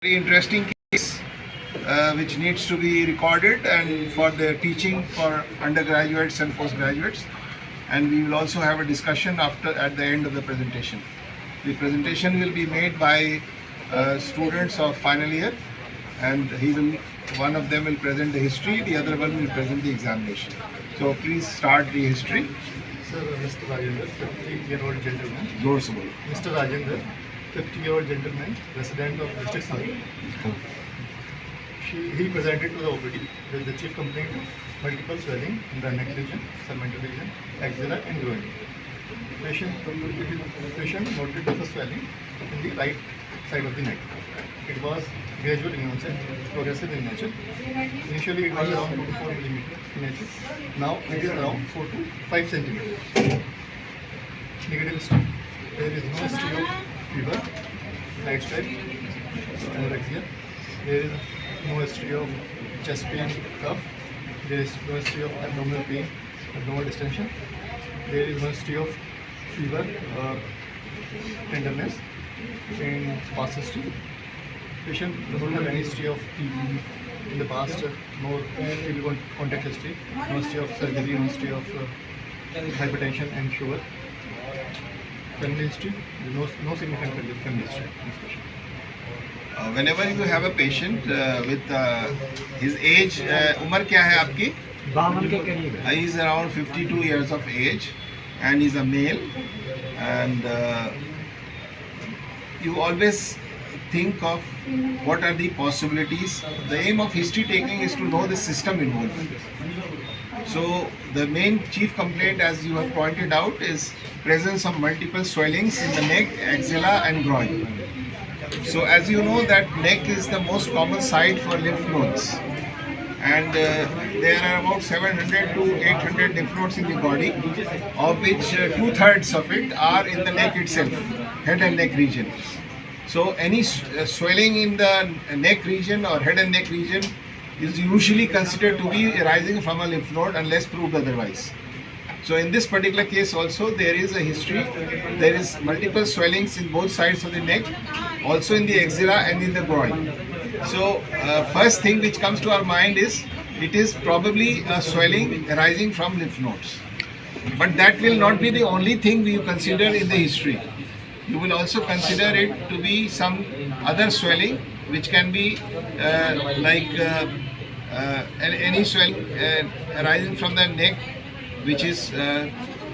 Very interesting case which needs to be recorded and for the teaching for undergraduates and postgraduates, and we will also have a discussion at the end of the presentation. The presentation will be made by students of final year, and one of them will present the history, the other one will present the examination. So please start the history. Sir, Mr. Rajendra, 50-year-old gentleman. जोर से बोलो. Mr. Rajendra, 50-year-old gentleman, resident of district Sangli. He presented to the OPD with the chief complaint of multiple swelling in the neck region, segmental region, axilla and groin. Patient noted the swelling in the right side of the neck. It was gradual in onset, progressive in nature. Initially it was around 2 to 4 millimeters in nature. Now it is around 4 to 5 centimeters. Negative history. There is no history of fever, night sweat, anorexia. There is no history of chest pain, cough. There is no history of abdominal pain, abdominal distension. There is no history of fever or tenderness in past history. Patient does not have any history of TB in the past, no TB contact history, no history of surgery, no history of hypertension and sugar. Family history, no significant family history in this patient. Whenever you have a patient with his age, उम्र क्या है आपकी? 52 के करीब है. He is around 52 years of age and is a male, and you always think of what are the possibilities. The aim of history taking is to know the system involved. So the main chief complaint, as you have pointed out, is presence of multiple swellings in the neck, axilla and groin. So as you know that neck is the most common site for lymph nodes, and there are about 700 to 800 lymph nodes in the body, of which 2/3 of it are in the neck itself, head and neck region. So any swelling in the neck region or head and neck region is usually considered to be arising from a lymph node unless proved otherwise. So in this particular case also there is a history. There is multiple swellings in both sides of the neck, also in the axilla and in the groin. So first thing which comes to our mind is it is probably a swelling arising from lymph nodes. But that will not be the only thing we consider in the history. You will also consider it to be some other swelling which can be any swelling arising from the neck which is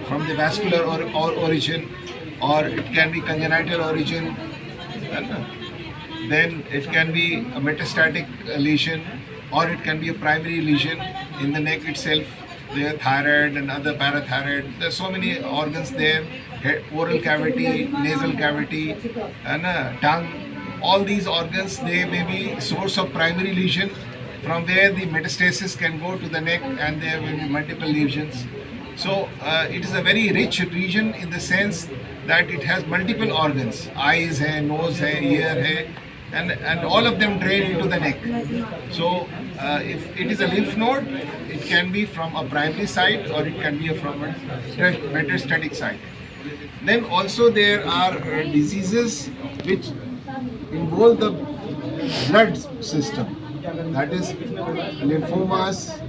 from the vascular or origin, or it can be congenital origin. Then it can be a metastatic lesion, or it can be a primary lesion in the neck itself. There are thyroid and other parathyroid. There are so many organs there. Oral cavity, nasal cavity, and tongue. All these organs, they may be source of primary lesion. From there, the metastasis can go to the neck, and there will be multiple lesions. So it is a very rich region in the sense that it has multiple organs. Eyes hai, nose hai, ear hai, and all of them drain into the neck. So if it is a lymph node, it can be from a primary site or it can be from a metastatic site. Then also there are diseases which involve the blood system. That is lymphomas,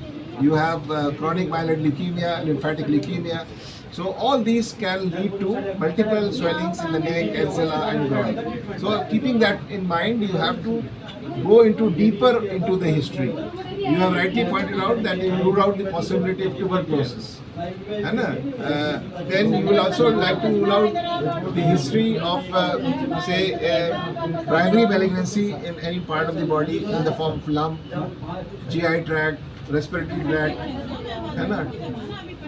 you have chronic myeloid leukemia, lymphatic leukemia. So all these can lead to multiple swellings in the neck, axilla and groin. So keeping that in mind, you have to go deeper into the history. You have rightly pointed out that you rule out the possibility of tuberculosis. Then you will also like to rule out the history of primary malignancy in any part of the body in the form of lump, GI tract, respiratory tract.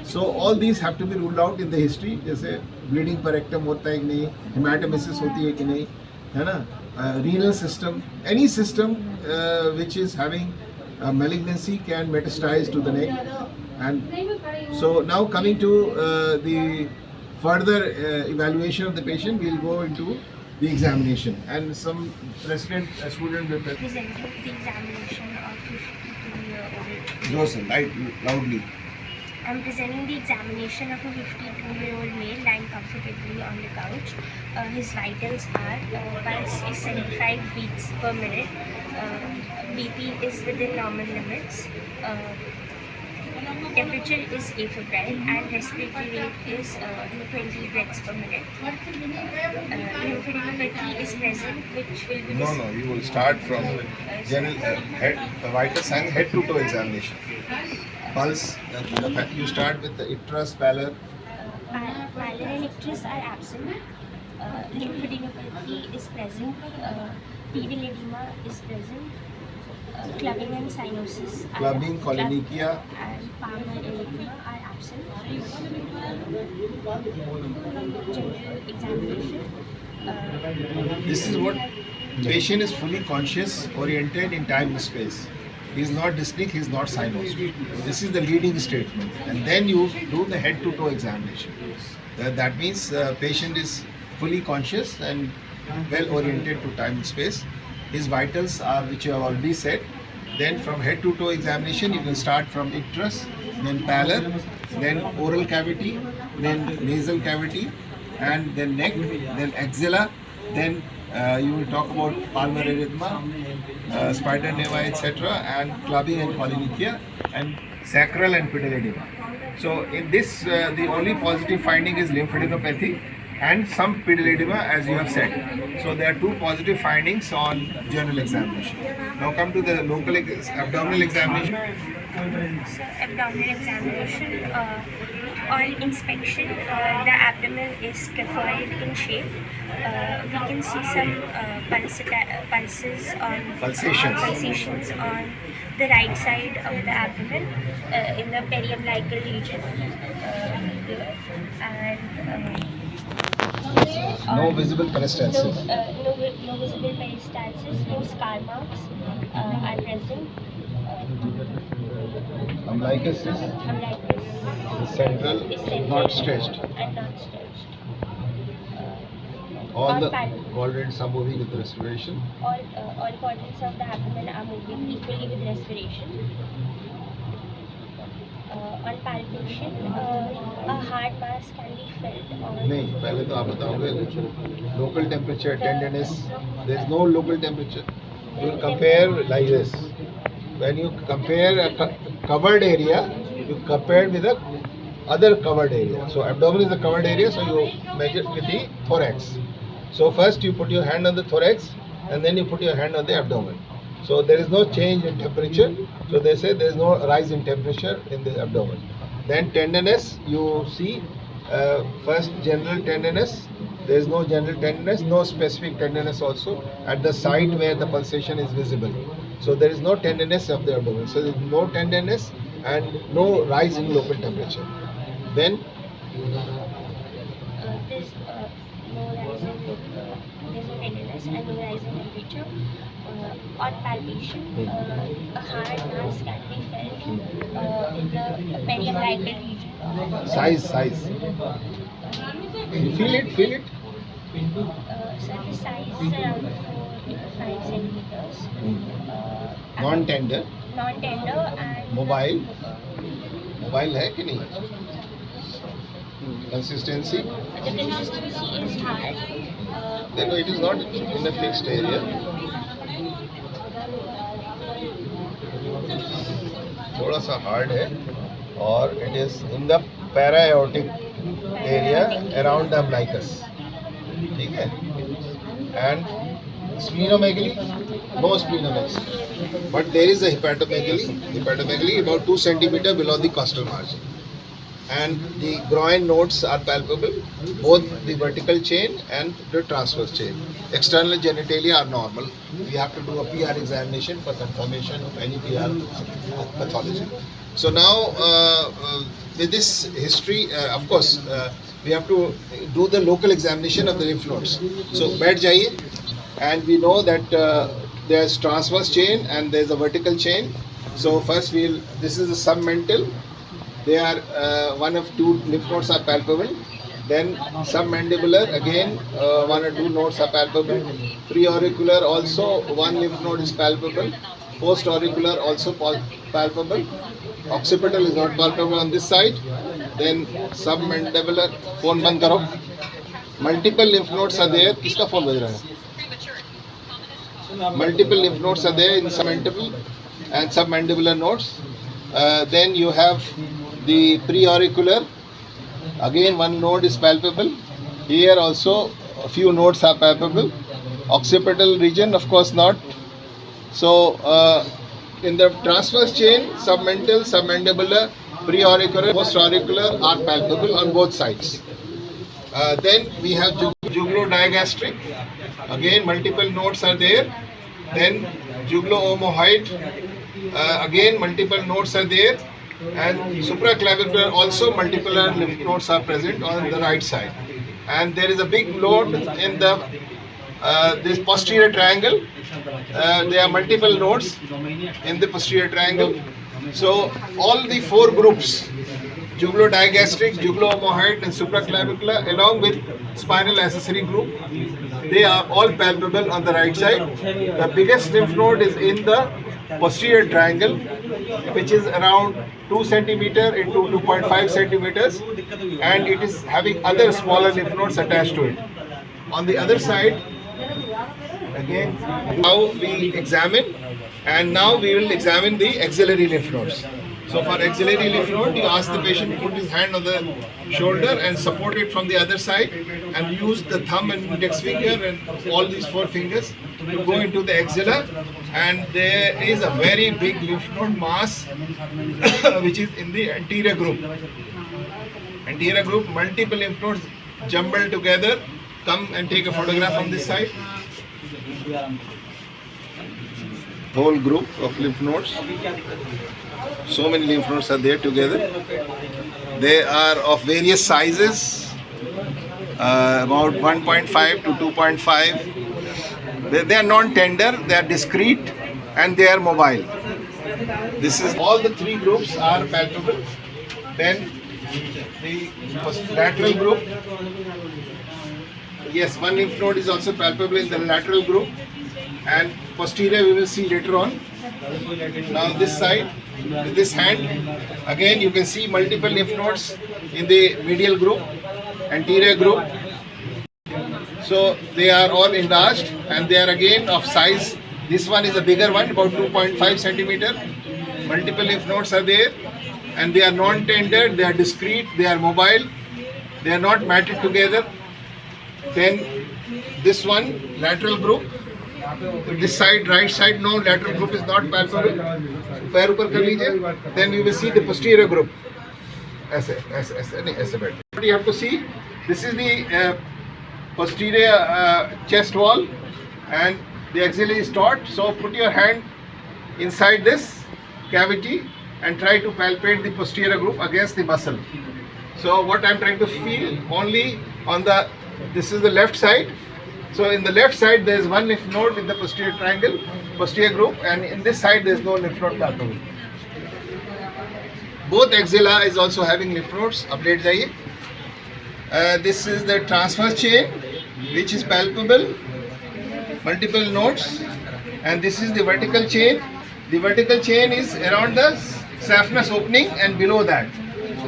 So all these have to be ruled out in the history. जैसे bleeding per rectum होता है कि नहीं, hematomesis होती है कि नहीं, है ना? Renal system, any system which is having malignancy can metastasize to the neck. And so now coming to the further evaluation of the patient, we will go into the examination, and some resident student will presenting the examination of 52-year-old. Joseph, loudly. I'm presenting the examination of a 52-year-old male lying comfortably on the couch. His vitals are pulse is 75 beats per minute, BP is within normal limits, temperature is afebrile, and respiratory rate is 20 breaths per minute. Lymphadenopathy is present, which will be No, you will start from general head, vital signs, head to toe examination. Pulse, you start with the icterus, pallor. Pallor and icterus are absent. Lymphadenopathy is present. Pedal edema is present. Clubbing and cyanosis Clubbing, koilonychia. and palmar edema are absent. General examination. This is what patient is fully conscious, oriented in time and space. He is not dyspneic, he is not cyanosed. This is the leading statement. And then you do the head to toe examination. That means patient is fully conscious and well oriented to time and space. His vitals are, which you have already said. Then from head to toe examination, you can start from icterus, then pallor, then oral cavity, then nasal cavity, and then neck, then axilla, then you will talk about palmar erythema, spider nevi, etc., and clubbing and koilonychia, and sacral and pedal edema. So in this, the only positive finding is lymphadenopathy and some pedal edema, as you have said. So there are two positive findings on general examination. Now come to the local abdominal examination. So abdominal examination, on inspection, the abdomen is scaphoid in shape. We can see some pulsations on the right side of the abdomen in the periumbilical region, and No visible peristalsis. no visible peristalsis, no scar marks are present. Umbilicus is Umbilicus central, is central not stretched. and not stretched. All the All quadrants are moving with respiration. all quadrants of the abdomen are moving equally with respiration. On palpation, a hard mass can be felt on. नहीं, पहले तो आप बताओगे local temperature, tenderness. There is no local temperature. You will compare like this. When you compare a covered area, you compare with the other covered area. So abdomen is the covered area, so you measure with the thorax. So first you put your hand on the thorax, and then you put your hand on the abdomen. So there is no change in temperature. So they say there is no rise in temperature in the abdomen. Then tenderness, you see first general tenderness. There is no general tenderness, no specific tenderness also at the site where the pulsation is visible. So there is no tenderness of the abdomen. So there is no tenderness and no rise in local temperature. Then There's no rise in there's no tenderness and no rise in temperature. On palpation, a hard mass can be felt in the periumbilical region. size. You feel it? So the size is around 4 to 5 centimeters. Non-tender, Non-tender and mobile है कि नहीं? Consistency. the consistency is hard. देखो, it is not in a fixed area. थोड़ा सा hard है और it is in the para-aortic area around the umbilicus. ठीक है? And splenomegaly, no splenomegaly. But there is a hepatomegaly about 2 centimeter below the costal margin. And the groin nodes are palpable, both the vertical chain and the transverse chain. External genitalia are normal. We have to do a PR examination for confirmation of any PR pathology. So now, with this history, of course, we have to do the local examination of the lymph nodes. So, बैठ जाइए, and we know that there's transverse chain and there's a vertical chain. So first this is the submental. They are one of two lymph nodes are palpable. Then submandibular, again 1 or 2 nodes are palpable. Preauricular, also one lymph node is palpable. post-auricular also palpable. Occipital is not palpable on this side. Then submandibular, phone band karo. Multiple lymph nodes are there. Kiska phone baj raha hai? Multiple lymph nodes are there in submandible and submandibular nodes. Then you have the preauricular. Again, one node is palpable. Here also a few nodes are palpable. Occipital region, of course, not. So, in the transverse chain, submental, submandibular, preauricular, postauricular are palpable on both sides. Then we have jugulo-digastric. Again, multiple nodes are there. Then jugulo-omohyoid. Again, multiple nodes are there. And supraclavicular also multiple lymph nodes are present on the right side. And there is a big node in the this posterior triangle. There are multiple nodes in the posterior triangle. So all the four groups, jugulo-digastric, jugulo-omohyoid and supraclavicular, along with spinal accessory group, they are all palpable on the right side. The biggest lymph node is in the posterior triangle, which is around 2 centimeter into 2.5 centimeters, and it is having other smaller lymph nodes attached to it. On the other side, again, now we examine, and now we will examine the axillary lymph nodes. So for axillary lymph node, you ask the patient to put his hand on the shoulder and support it from the other side, and use the thumb and index finger and all these four fingers to go into the axilla. And there is a very big lymph node mass which is in the anterior group. Anterior group, multiple lymph nodes jumbled together. Come and take a photograph from this side. Whole group of lymph nodes. So many lymph nodes are there together. They are of various sizes, about 1.5 to 2.5. They are non-tender, they are discrete, and they are mobile. This is all the three groups are palpable. Then the lateral group. Yes, one lymph node is also palpable in the lateral group, and posterior we will see later on. Now this side, with this hand, again you can see multiple lymph nodes in the medial group, anterior group. So they are all enlarged, and they are again of size. This one is a bigger one, about 2.5 centimeter. Multiple lymph nodes are there, and they are non-tender, they are discrete, they are mobile, they are not matted together. Then this one, lateral group. This side, right side, no, lateral group is not palpable. Pair upar kar lijiye. Then you will see the posterior group. Aise bed. What you have to see, this is the posterior chest wall, and the axilla is taut. So put your hand inside this cavity and try to palpate the posterior group against the muscle. So what I am trying to feel only on the, this is the left side. So in the left side there is one lymph node in the posterior triangle, posterior group, and in this side there is no lymph node palpable. Both axilla is also having lymph nodes. Update jaiye. This is the transverse chain, which is palpable, multiple nodes, and this is the vertical chain. The vertical chain is around the saphenous opening and below that.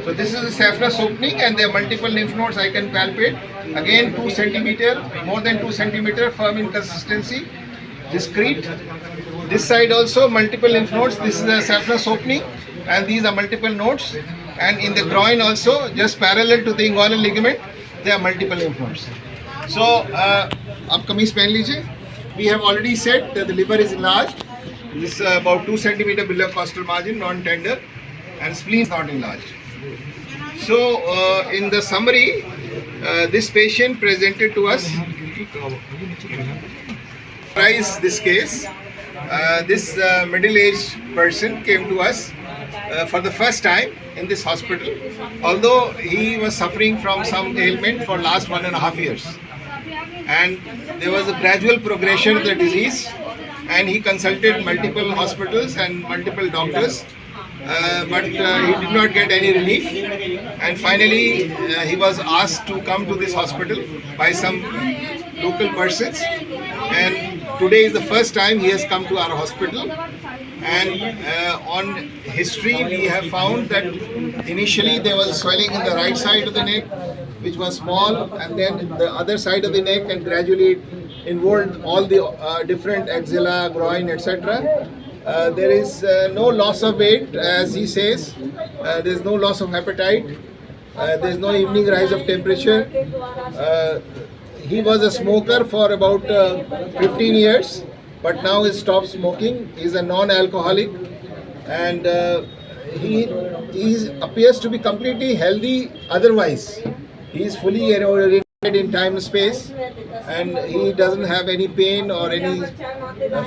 So this is the saphenous opening, and there are multiple lymph nodes I can palpate. Again 2 centimeter, more than 2 centimeter, firm in consistency, discrete. This side also multiple lymph nodes. This is the saphenous opening, and these are multiple nodes. And in the groin also, just parallel to the inguinal ligament, there are multiple lymph nodes. So, आप कमीज पहन लीजिए. We have already said that the liver is enlarged. This is about 2 centimeter below costal margin, non-tender, and spleen is not enlarged. So, in the summary, this patient presented to us. Summarize this case. This middle-aged person came to us for the first time in this hospital, although he was suffering from some ailment for last 1.5 years, and there was a gradual progression of the disease, and he consulted multiple hospitals and multiple doctors, but he did not get any relief, and finally he was asked to come to this hospital by some local persons, and today is the first time he has come to our hospital. And on history, we have found that initially there was swelling in the right side of the neck, which was small, and then the other side of the neck, and gradually it involved all the different axilla, groin, etc. There is no loss of weight, as he says. There is no loss of appetite. There is no evening rise of temperature. He was a smoker for about 15 years, but now he stopped smoking. He is a non-alcoholic, and he appears to be completely healthy otherwise. He is fully oriented in time and space, and he doesn't have any pain or any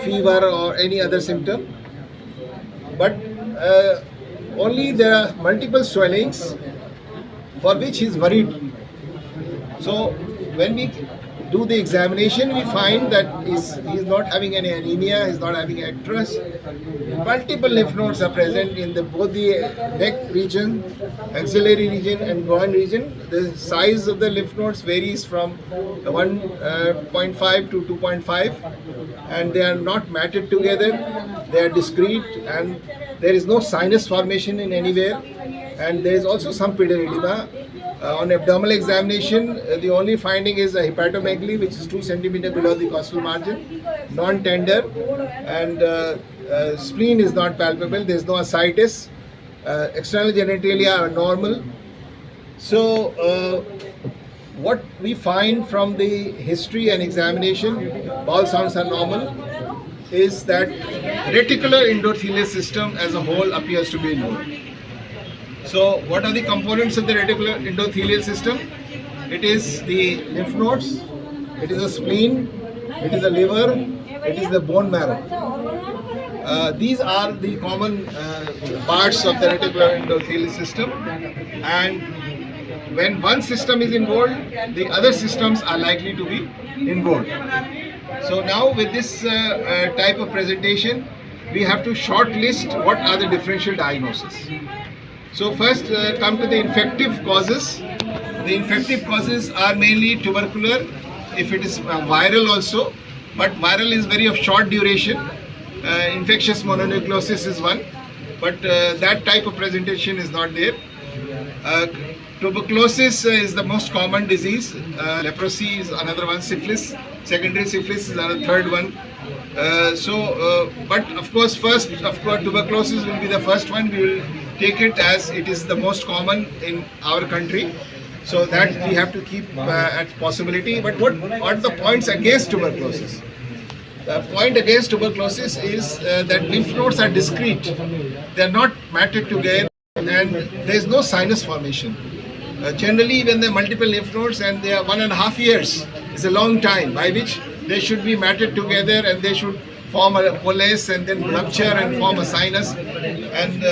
fever or any other symptom. But only there are multiple swellings for which he is worried. So when we do the examination, we find that he is not having any anemia, he is not having icterus. Multiple lymph nodes are present in both the neck region, axillary region and groin region. The size of the lymph nodes varies from 1.5 to 2.5, and they are not matted together, they are discrete, and there is no sinus formation in anywhere, and there is also some pedal on abdominal examination. The only finding is a hepatomegaly, which is 2 cm below the costal margin, non-tender, and spleen is not palpable. There is no ascites. External genitalia are normal. So what we find from the history and examination, bowel sounds are normal, is that reticular endothelial system as a whole appears to be involved. So what are the components of the reticular endothelial system? It is the lymph nodes, it is the spleen, it is the liver, it is the bone marrow. These are the common parts of the reticular endothelial system, and when one system is involved, the other systems are likely to be involved. So now with this type of presentation, we have to shortlist what are the differential diagnoses. So first come to the infective causes. The infective causes are mainly tubercular, if it is viral also, but viral is very of short duration. Infectious mononucleosis is one, but that type of presentation is not there. Tuberculosis is the most common disease. Leprosy is another one. Syphilis, secondary syphilis is another third one. But of course, tuberculosis will be the first one. We will take it as it is the most common in our country. So that we have to keep at possibility. But what are the points against tuberculosis? The point against tuberculosis is that lymph nodes are discrete. They are not matted together, and there is no sinus formation. Generally, when there are multiple lymph nodes and they are 1.5 years, it's a long time, by which they should be matted together and they should form a polis and then rupture and form a sinus. And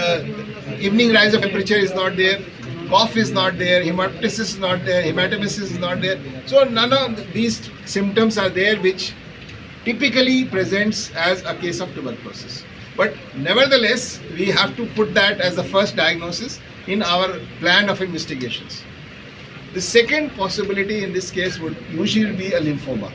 evening rise of temperature is not there, cough is not there, hemoptysis is not there, hematemesis is not there. So none of these symptoms are there, which typically presents as a case of tuberculosis. But nevertheless, we have to put that as the first diagnosis in our plan of investigations. The second possibility in this case would usually be a lymphoma.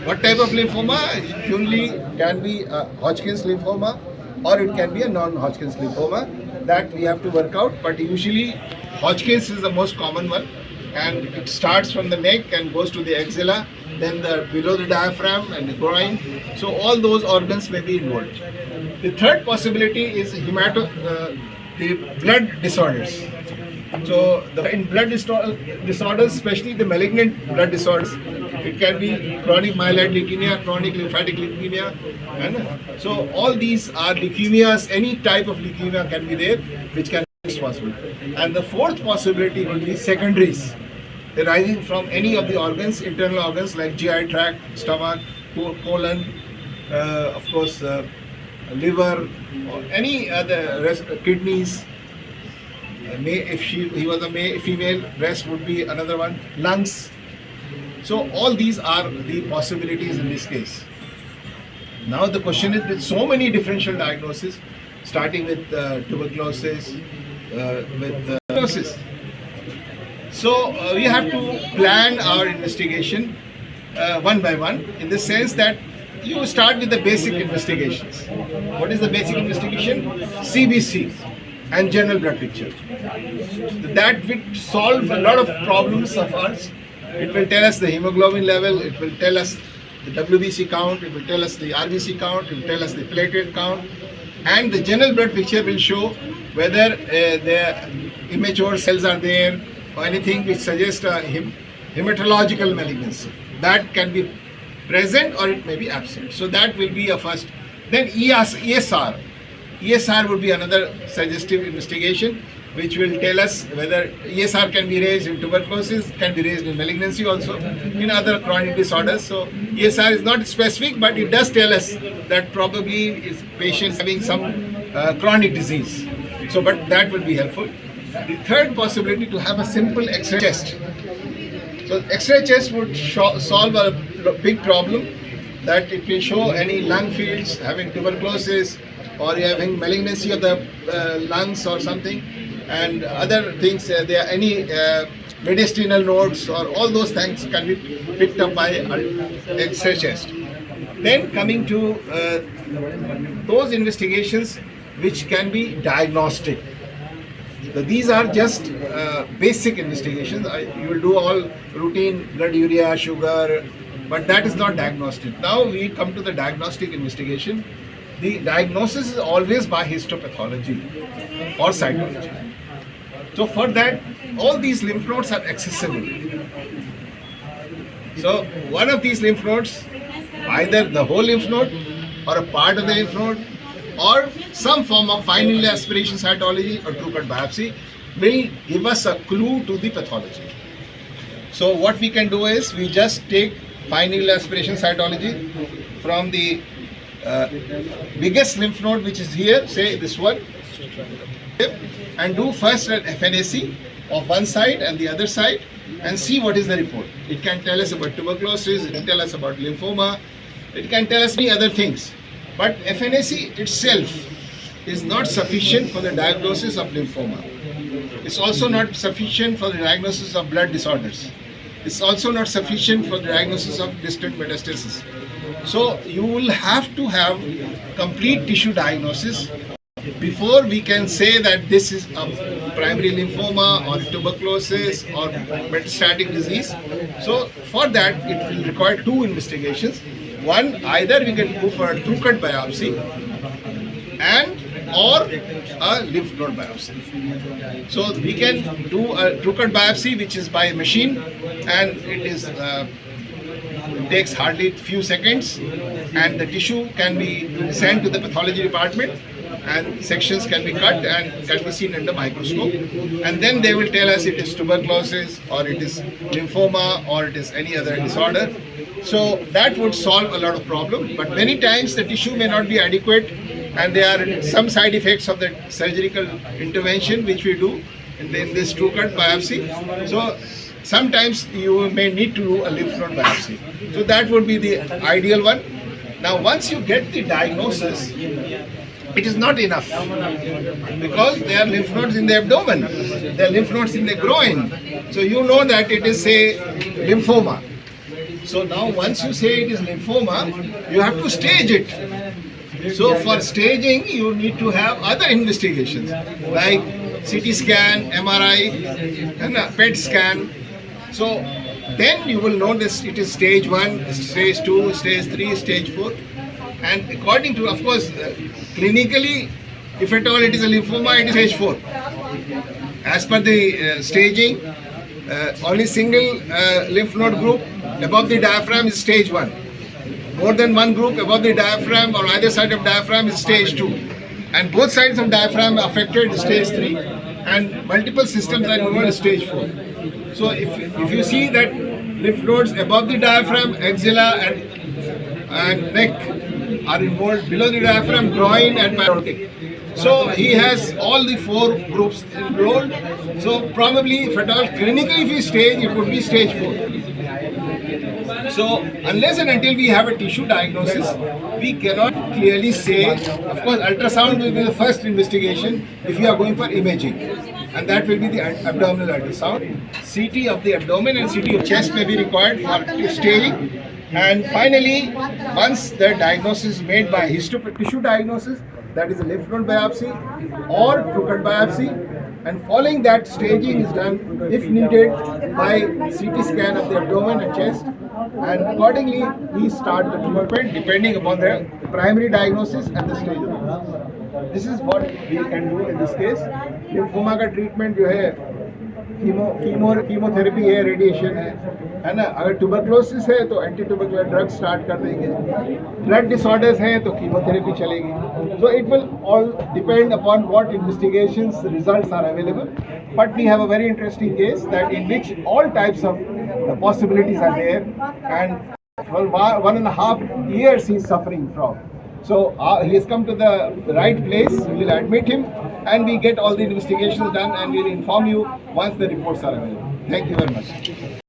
What type of lymphoma? Usually can be a Hodgkin's lymphoma, or it can be a non-Hodgkin's lymphoma. That we have to work out, but usually Hodgkin's is the most common one, and it starts from the neck and goes to the axilla, then below the diaphragm and the groin. So all those organs may be involved. The third possibility is the blood disorders. So in blood disorders, especially the malignant blood disorders, it can be chronic myeloid leukemia, chronic lymphatic leukemia, and so all these are leukemias. Any type of leukemia can be there, which can be responsible. And the fourth possibility will be secondaries arising from any of the organs, internal organs like GI tract, stomach, colon, of course, liver, or any other kidneys. If he was a female, breast would be another one, lungs. So all these are the possibilities in this case. Now the question is, with so many differential diagnoses, starting with tuberculosis, with tuberculosis. So we have to plan our investigation, one by one, in the sense that you start with the basic investigations. What is the basic investigation? CBC and general blood picture. That will solve a lot of problems of ours. It will tell us the hemoglobin level, it will tell us the WBC count, it will tell us the RBC count, it will tell us the platelet count, and the general blood picture will show whether the immature cells are there or anything which suggests a hematological malignancy. That can be present or it may be absent. So that will be a first. Then ESR. ESR would be another suggestive investigation which will tell us whether ESR can be raised in tuberculosis, can be raised in malignancy also, in other chronic disorders. So ESR is not specific, but it does tell us that probably is patient having some chronic disease. So, but that will be helpful. The third possibility to have a simple X-ray test. So X-ray test would solve a big problem, that it will show any lung fields having tuberculosis or having malignancy of the lungs or something, and other things. There are any mediastinal nodes or all those things can be picked up by X-ray test. Then coming to those investigations which can be diagnostic. So these are just basic investigations. You will do all routine blood urea, sugar, but that is not diagnostic. Now we come to the diagnostic investigation. The diagnosis is always by histopathology or cytology. So for that, all these lymph nodes are accessible. So one of these lymph nodes, either the whole lymph node or a part of the lymph node, or some form of fine needle aspiration cytology or true cut biopsy, will give us a clue to the pathology. So what we can do is we just take fine needle aspiration cytology from the biggest lymph node, which is here, say this one, and do first an FNAC of one side and the other side and see what is the report. It can tell us about tuberculosis, it can tell us about lymphoma, it can tell us many other things. But FNAC itself is not sufficient for the diagnosis of lymphoma. It's also not sufficient for the diagnosis of blood disorders. It's also not sufficient for the diagnosis of distant metastasis. So you will have to have complete tissue diagnosis before we can say that this is a primary lymphoma or tuberculosis or metastatic disease. So for that it will require two investigations. One, either we can go for a true cut biopsy and or a lymph node biopsy. So we can do a true cut biopsy, which is by machine, and it takes hardly few seconds, and the tissue can be sent to the pathology department and sections can be cut and can be seen under microscope, and then they will tell us it is tuberculosis or it is lymphoma or it is any other disorder. So that would solve a lot of problems, but many times the tissue may not be adequate and there are some side effects of the surgical intervention which we do in this true cut biopsy. So sometimes you may need to do a lymph node biopsy. So that would be the ideal one. Now once you get the diagnosis, it is not enough because there are lymph nodes in the abdomen, there are lymph nodes in the groin. So you know that it is, say, lymphoma. So now once you say it is lymphoma, you have to stage it. So for staging, you need to have other investigations like CT scan, MRI, and a PET scan. So then you will know this, it is stage 1, stage 2, stage 3, stage 4. And according to, of course, clinically, if at all it is a lymphoma, it is stage 4. As per the staging, only single lymph node group above the diaphragm is stage 1. More than one group above the diaphragm or either side of diaphragm is stage 2. And both sides of diaphragm affected is stage 3. And multiple systems are involved in stage 4. So if you see that lymph nodes above the diaphragm, axilla and neck are involved, below the diaphragm, groin and pyrotic. So he has all the 4 groups enrolled. So probably, if at all clinically if he stage, it would be stage 4. So unless and until we have a tissue diagnosis, we cannot clearly say. Of course, ultrasound will be the first investigation if you are going for imaging. and that will be the abdominal ultrasound. CT of the abdomen and CT of chest may be required for staging. And finally, once the diagnosis is made by tissue diagnosis, that is a lymph node biopsy or true-cut biopsy, and following that, staging is done if needed by CT scan of the abdomen and chest, and accordingly we start the treatment depending upon the primary diagnosis and the stage of disease. This is what we can do in this case. Lymphoma का treatment जो है chemotherapy है, radiation है ना. अगर tuberculosis है तो anti tubercular drug start कर देंगे. ब्लड डिसऑर्डर्स हैं तो कीमोथेरेपी चलेगी. So it will all depend upon what investigations results are available. But we have a very interesting case that in which all types of possibilities are there, and for 1.5 years he is suffering from. So he has come to the right place. We will admit him and we get all the investigations done and we will inform you once the reports are available. Thank you very much.